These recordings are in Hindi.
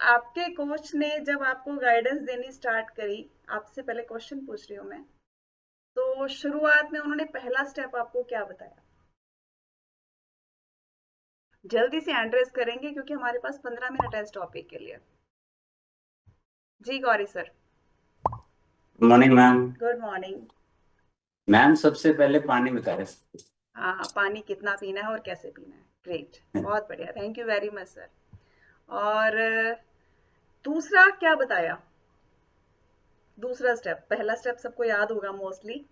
आपके कोच ने जब आपको गाइडेंस देनी स्टार्ट करी, आपसे पहले क्वेश्चन पूछ रही हूँ मैं, तो शुरुआत में उन्होंने पहला स्टेप आपको क्या बताया? जल्दी से हैंड रेज करेंगे क्योंकि हमारे पास 15 मिनट है इस टॉपिक के लिए। जी Gauri sir. Good morning ma'am. Good morning. Ma'am सबसे पहले पानी बताएं। हाँ, पानी कितना पीना है और कैसे पीना है। ग्रेट, बहुत बढ़िया, thank you very much sir. और दूसरा क्या बताया? दूसरा स्टेप, पहला स्टेप सबको याद होगा मोस्टली,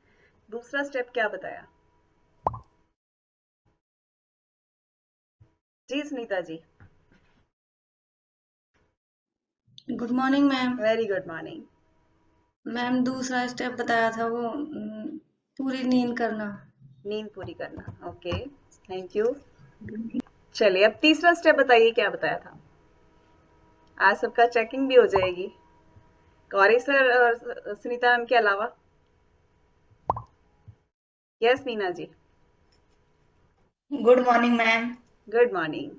दूसरा स्टेप क्या बताया? जी Sunita ji. Good morning ma'am. Very good morning. Ma'am दूसरा स्टेप बताया था वो पूरी नींद करना। नींद पूरी करना, ओके, थैंक यू। चलिए अब तीसरा स्टेप बताइए क्या बताया था। आज सबका चेकिंग भी हो जाएगी, गौरी सर और सुनीता मैम के अलावा। Yes Meena ji. Good morning ma'am. Good morning.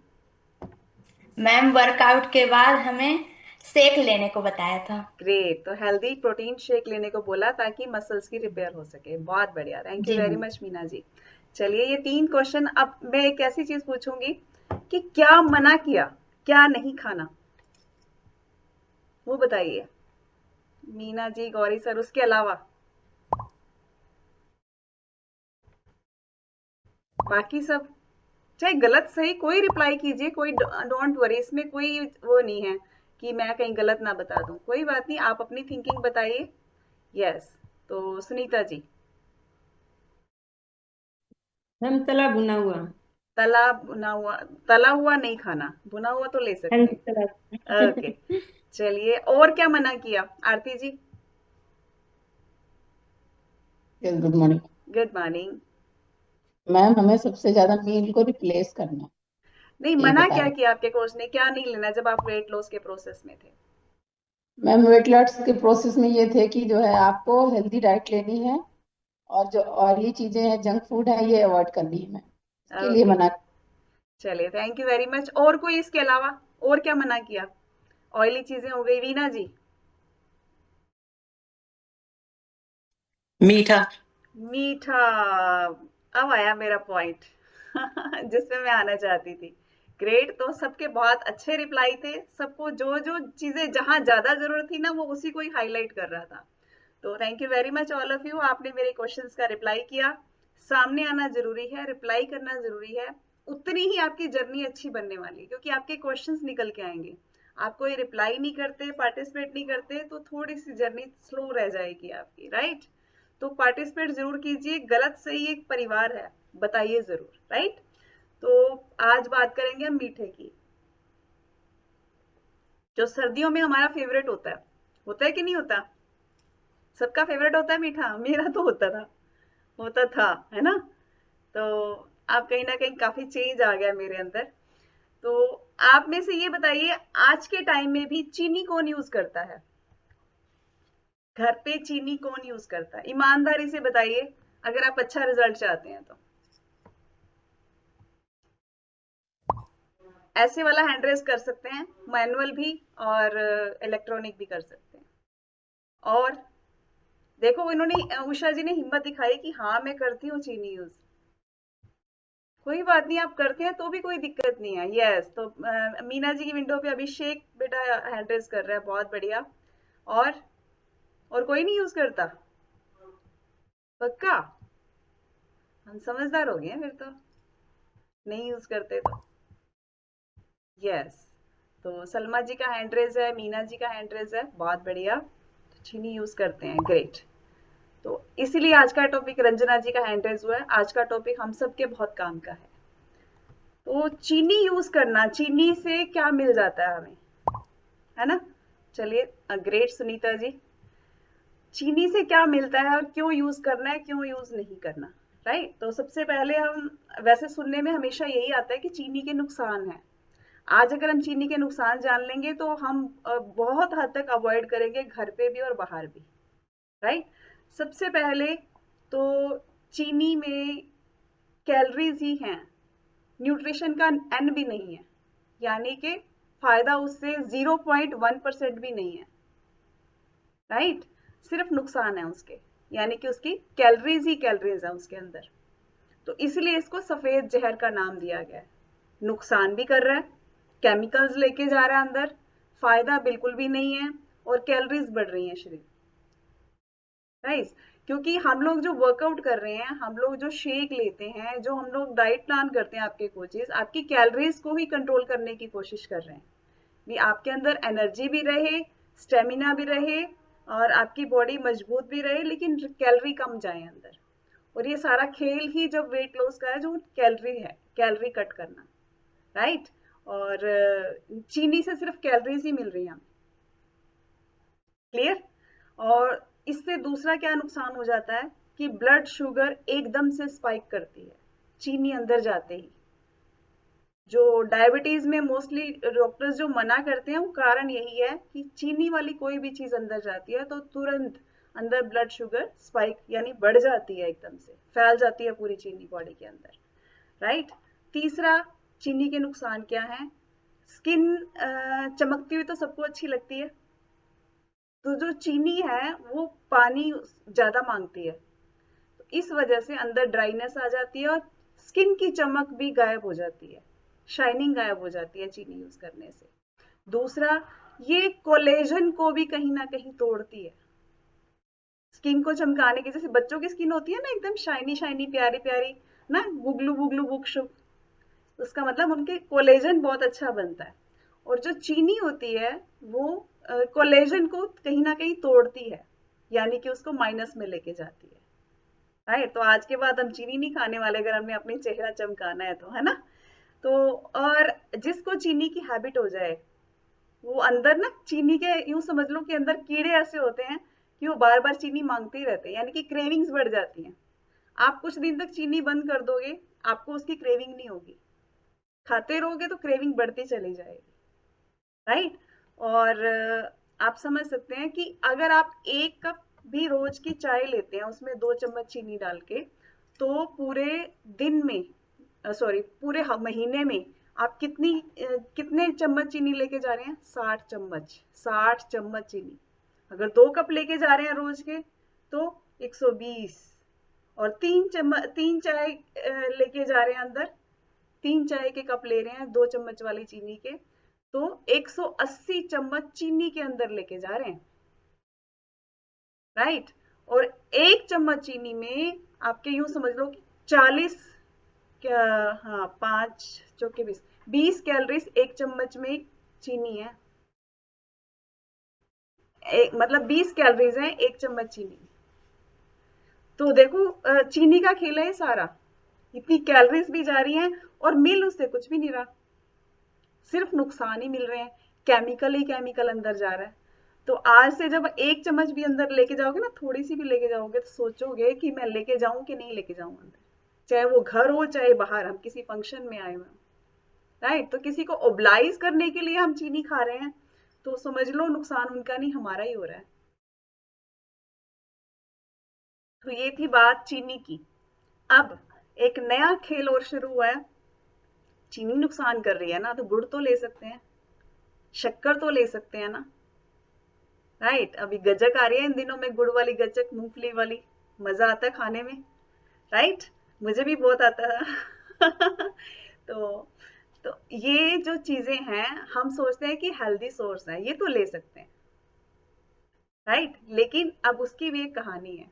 Ma'am workout के बाद हमें शेक लेने को बताया था। ग्रेट, तो हेल्दी प्रोटीन शेक लेने को बोला ताकि मसल्स की रिपेयर हो सके। बहुत बढ़िया, थैंक यू जी very ma'am. Much Meena ji. चलिए ये 3 क्वेश्चन। अब मैं एक ऐसी चीज पूछूंगी कि क्या मना किया, क्या नहीं खाना, वो बताइए मीना जी, गौरी सर, उसके अलावा। बाकी सब चाहे गलत सही कोई रिप्लाई कीजिए, कोई डोंट वरी, इसमें कोई वो नहीं है कि मैं कहीं गलत ना बता दूं, कोई बात नहीं, आप अपनी थिंकिंग बताइए। यस, तो सुनीता जी। मैम तला भुना हुआ। तला भुना हुआ, तला हुआ नहीं खाना, भुना हुआ तो ले हाँ सकते जी तला। हैं। ओके, चलिए और क्या मना किया Aarti ji? Good morning. Good morning. Ma'am हमें सबसे ज्यादा मील को रिप्लेस करना, नहीं, ये मना क्या बताया। किया आपके कोच ने, क्या नहीं लेना जब आप वेट लॉस के प्रोसेस में थे? मैम वेट लॉस के प्रोसेस में ये थे कि जो है आपको हेल्दी डाइट लेनी है, और जो ऑयली चीजें हैं, जंक फूड है, ये अवॉइड करनी है। मैम इसके लिए ओके, मना। चलिए थैंक यू वेरी मच। और कोई इसके अलावा और क्या मना किया? ऑयली चीजें हो गई, वीना जी। मीठा। मीठा, अब आया मेरा पॉइंट जिसमें मैं आना चाहती थी। ग्रेट, तो सबके बहुत अच्छे रिप्लाई थे, सबको जो जो चीजें जहां ज्यादा जरूरत थी ना वो उसी को ही हाईलाइट कर रहा था। तो thank you very much all of you, आपने मेरे क्वेश्चंस का रिप्लाई किया। सामने आना जरूरी है, रिप्लाई करना जरूरी है, उतनी ही आपकी जर्नी अच्छी बनने वाली है क्योंकि आपके क्वेश्चंस निकल के आएंगे। आप कोई रिप्लाई नहीं करते, पार्टिसिपेट नहीं करते, तो थोड़ी सी जर्नी स्लो रह जाएगी आपकी, राइट? तो पार्टिसिपेट जरूर कीजिए, गलत सही एक परिवार है, बताइए जरूर, राइट? तो आज बात करेंगे हम मीठे की, जो सर्दियों में हमारा फेवरेट होता है कि नहीं होता? सबका फेवरेट होता है मीठा, मेरा तो होता था, है ना? तो आप कहीं ना कहीं काफी चेंज आ गया मेरे अंदर। तो आप में से ये बताइए, आज के टाइम में भी चीनी कौन यूज करता है? घर पे चीनी कौन यूज करता है, ईमानदारी से बताइए, अगर आप अच्छा रिजल्ट चाहते हैं तो। ऐसे वाला हैंड रेस कर सकते हैं, मैनुअल भी और इलेक्ट्रॉनिक भी कर सकते हैं। और देखो इन्होंने, उषा जी ने हिम्मत दिखाई कि हाँ मैं करती हूँ चीनी यूज। कोई बात नहीं, आप करते हैं तो भी कोई दिक्कत नहीं है। यस, तो मीना जी की विंडो पे अभिषेक बेटा हैंड रेस कर रहा है, बहुत बढ़िया। और और कोई नहीं यूज करता? पक्का? हम समझदार हो गए हैं फिर तो, नहीं यूज करते तो। यस, तो सलमा जी का हैंड रेज है, मीना जी का हैंड रेज है, बहुत बढ़िया। तो चीनी यूज करते हैं, ग्रेट। तो इसीलिए आज का टॉपिक, रंजना जी का हैंड रेज हुआ है, आज का टॉपिक हम सबके बहुत काम का है। तो चीनी यूज करना, चीनी से क्या मिल जाता है हमें, है ना? चलिए, ग्रेट सुनीता जी। चीनी से क्या मिलता है और क्यों यूज करना है, क्यों यूज नहीं करना, राइट? तो सबसे पहले हम, वैसे सुनने में हमेशा यही आता है कि चीनी के नुकसान है। आज अगर हम चीनी के नुकसान जान लेंगे तो हम बहुत हद तक अवॉइड करेंगे, घर पे भी और बाहर भी, राइट? सबसे पहले तो चीनी में कैलोरीज ही हैं, न्यूट्रिशन का एन भी नहीं है, यानी कि फायदा उससे 0.1% भी नहीं है, राइट? सिर्फ नुकसान है उसके, यानी कि उसकी कैलोरीज ही कैलोरीज है उसके अंदर। तो इसलिए इसको सफेद जहर का नाम दिया गया है। नुकसान भी कर रहा है, केमिकल्स लेके जा रहा है अंदर, फायदा बिल्कुल भी नहीं है, और कैलोरीज बढ़ रही हैं शरीर, राइट? क्योंकि हम लोग जो वर्कआउट कर रहे हैं, हम लोग जो शेक लेते हैं, जो हम लोग डाइट प्लान करते हैं, आपके कोचेस आपकी कैलोरीज को ही कंट्रोल करने की कोशिश कर रहे हैं, भी आपके अंदर एनर्जी भी रहे, स्टेमिना भी रहे, और आपकी बॉडी मजबूत भी रहे, लेकिन कैलोरी कम जाए अंदर। और ये सारा खेल ही जब वेट लॉस का है, जो कैलोरी है, कैलोरी कट करना, राइट? और चीनी से सिर्फ कैलोरीज ही मिल रही हैं, क्लियर? और इससे दूसरा क्या नुकसान हो जाता है कि ब्लड शुगर एकदम से स्पाइक करती है चीनी अंदर जाते ही। जो डायबिटीज में मोस्टली डॉक्टर्स जो मना करते हैं, वो कारण यही है कि चीनी वाली कोई भी चीज अंदर जाती है तो तुरंत अंदर ब्लड शुगर स्पाइक यानी बढ़ जाती है, एकदम से फैल जाती है पूरी चीनी बॉडी के अंदर, राइट? तीसरा, चीनी के नुकसान क्या है? स्किन चमकती हुई तो सबको अच्छी लगती है, तो जो चीनी है वो पानी ज्यादा मांगती है, तो इस वजह से अंदर ड्राइनेस आ जाती है और स्किन की चमक भी गायब हो जाती है, शाइनिंग गायब हो जाती है चीनी यूज करने से। दूसरा, ये कोलेजन को भी कहीं ना कहीं तोड़ती है, स्किन को चमकाने की। जैसे बच्चों की स्किन होती है ना, एकदम शाइनी शाइनी प्यारी प्यारी ना, गुगलू गुगलू बुक शुक, उसका मतलब उनके कोलेजन बहुत अच्छा बनता है। और जो चीनी होती है वो कोलेजन को कहीं ना कहीं तोड़ती है, यानी कि उसको माइनस में लेके जाती है, राइट? तो आज के बाद हम चीनी नहीं खाने वाले अगर हमें अपनी चेहरा चमकाना है तो, है ना? तो और जिसको चीनी की हैबिट हो जाए, वो अंदर ना चीनी के, यूं समझ लो कि अंदर कीड़े ऐसे होते हैं कि वो बार बार चीनी मांगते ही रहते हैं, यानी कि क्रेविंग्स बढ़ जाती हैं। आप कुछ दिन तक चीनी बंद कर दोगे, आपको उसकी क्रेविंग नहीं होगी, खाते रहोगे तो क्रेविंग बढ़ती चली जाएगी, राइट? और आप समझ सकते हैं कि अगर आप 1 कप भी रोज की चाय लेते हैं, उसमें 2 चम्मच चीनी डाल के, तो पूरे दिन में पूरे महीने में आप कितने चम्मच चीनी लेके जा रहे हैं? 60 चम्मच चीनी। अगर 2 कप लेके जा रहे हैं रोज के तो 120, और 3 चाय लेके जा रहे हैं अंदर, 3 चाय के कप ले रहे हैं 2 चम्मच वाली चीनी के, तो 180 चम्मच चीनी के अंदर लेके जा रहे हैं, राइट? और 1 चम्मच चीनी में आपके यूं समझ लो कि 40 क्या, हाँ 5 चौके 20 कैलोरीज 1 चम्मच में चीनी है, मतलब 20 कैलोरीज है 1 चम्मच चीनी। तो देखो चीनी का खेल है सारा, इतनी कैलोरीज भी जा रही हैं और मिल उससे कुछ भी नहीं रहा, सिर्फ नुकसान ही मिल रहे हैं, केमिकल ही केमिकल अंदर जा रहा है। तो आज से जब 1 चम्मच भी अंदर लेके जाओगे ना, थोड़ी सी भी लेके जाओगे, तो सोचोगे कि मैं लेके जाऊं कि नहीं लेके जाऊं अंदर, चाहे वो घर हो चाहे बाहर, हम किसी फंक्शन में आए हुए, राइट? तो किसी को ओब्लाइज करने के लिए हम चीनी खा रहे हैं, तो समझ लो नुकसान उनका नहीं हमारा ही हो रहा है। तो ये थी बात चीनी की। अब एक नया खेल और शुरू हुआ है, चीनी नुकसान कर रही है ना, तो गुड़ तो ले सकते हैं, शक्कर तो ले सकते हैं ना, राइट? अभी गज्जक आ रही है इन दिनों में, गुड़ वाली गज्जक, मूंगफली वाली, मजा आता है खाने में, राइट? मुझे भी बहुत आता है तो ये जो चीजें हैं, हम सोचते हैं कि हेल्दी सोर्स है, ये तो ले सकते हैं, राइट? लेकिन अब उसकी भी एक कहानी है।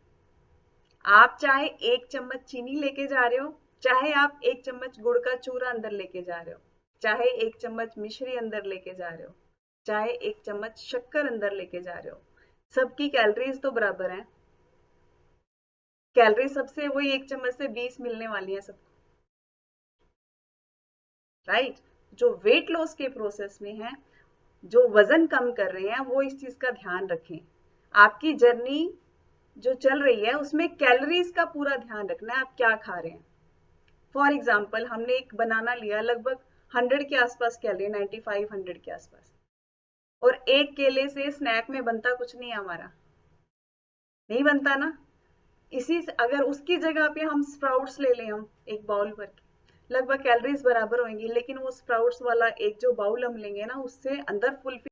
आप चाहे 1 चम्मच चीनी लेके जा रहे हो, चाहे आप 1 चम्मच गुड़ का चूरा अंदर लेके जा रहे हो, चाहे 1 चम्मच मिश्री अंदर लेके जा रहे हो, चाहे 1 चम्मच शक्कर अंदर लेके जा रहे हो, सबकी कैलोरीज तो बराबर है। कैलोरी सबसे वही 1 चम्मच से 20 मिलने वाली है सबको, राइट? जो वेट लॉस के प्रोसेस में है, जो वजन कम कर रहे हैं, वो इस चीज का ध्यान रखें। आपकी जर्नी जो चल रही है उसमें कैलोरीज का पूरा ध्यान रखना है, आप क्या खा रहे हैं। फॉर एग्जाम्पल, हमने एक बनाना लिया, लगभग 100 के आसपास कैलोरी, 95-100 के आसपास, और एक केले से स्नैक में बनता कुछ नहीं है हमारा, नहीं बनता ना। अगर उसकी जगह पे हम स्प्राउट्स ले लें, हम एक बाउल भर के, लगभग कैलोरीज बराबर होंगी, लेकिन वो स्प्राउट्स वाला एक जो बाउल हम लेंगे ना, उससे अंदर फुल